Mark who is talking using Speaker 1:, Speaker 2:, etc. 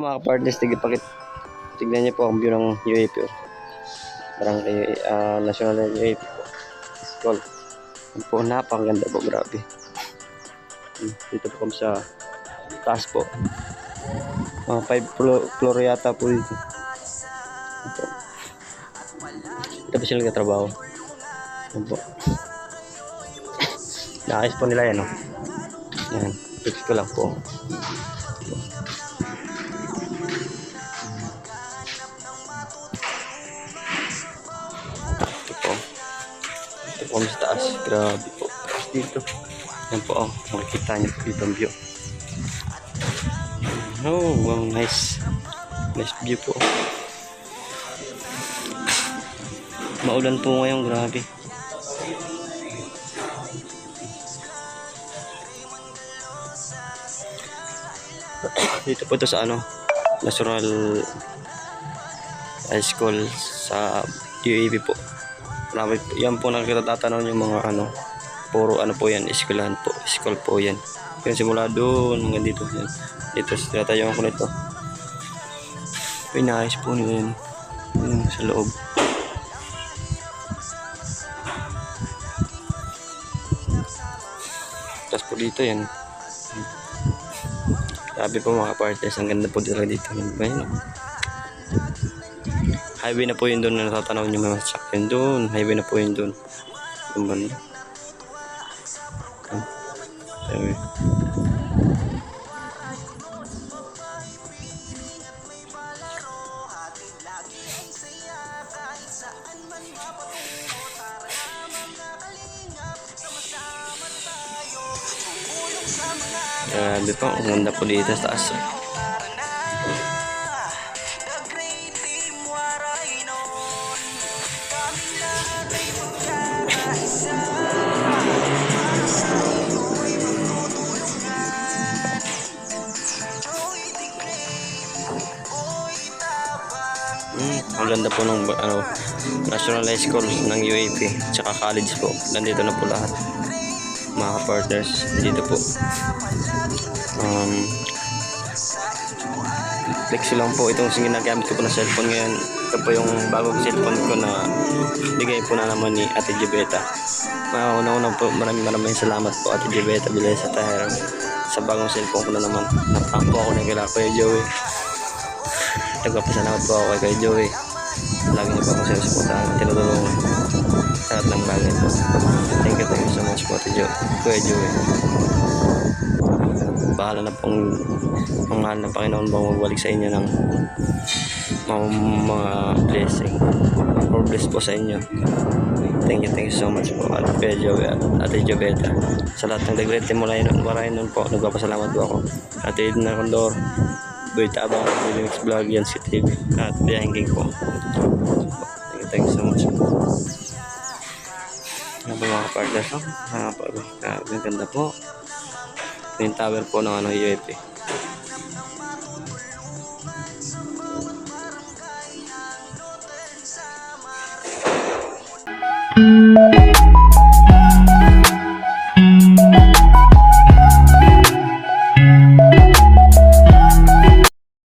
Speaker 1: mga partners, tignan niyo po ang view ng UAP. Barangay National UAP po. School. Yan po, napakaganda po, grabe. Dito po kami sa taas po. Mga 5 floor yata po dito. Ito po sila nagtatrabaho. Yan po. Naayos po nila yan, no? Yan. Fix ko lang po. Ito po. Ito po kami sa taas. Grabe po. Dito. Yan po, oh. Makikita niyo po dito ang view. Oh, wow, nice. Nice view po. Maulan po ngayon, grabe. Dito po ito sa National High School sa UAP po. Marami po. Yan po nakikita yung mga puro po yan, eskwelahan po. School po yan. Yan simula doon, hanggang dito. Yan. Dito tinatayuan ko nito. Pinayos po nila yan. Yan sa loob. Tapos po dito yan. Sabi po mga partners, ang ganda po dito. Ayun. Highway na po yun doon na natatanaw nyo mga sakyan doon. Highway na po yun doon. Yung banda. Highway. Grabe po, ang ganda po dito sa taas. Ang ganda po ng National High School ng UAP tsaka college po. Nandito na po lahat mga partners dito po. Flex lang po itong ginagamit ko po na cellphone ngayon. Ito po yung bagong cellphone ko na bigay po na naman ni Ate Jebeta. Una-una po maraming salamat po Ate Jebeta bilay sa tayo sa bagong cellphone ko na naman. Napang po ako na kila Kuya Joey. Nagpapasalamat po ako kay Joey. Lagi niyo po ako sinusuportahan at tinutulungan sa lahat ng bagay po. Thank you so much po Ate Kuya Joey. Bahala na pong ang mahal ng Panginoon bang magbalik sa inyo ng mga blessing or bless po sa inyo. Thank you so much po at Kuya Joey at Ate Jobeta sa lahat ng dagrete mula yun po. Nagpapasalamat po ako Ate Edna Condor, Boy Tabang, Mix Vlog, yan si TV at Biyahing King po. Thank you so much po. Ano po mga partners, ang ganda po yung tower po ng UAP.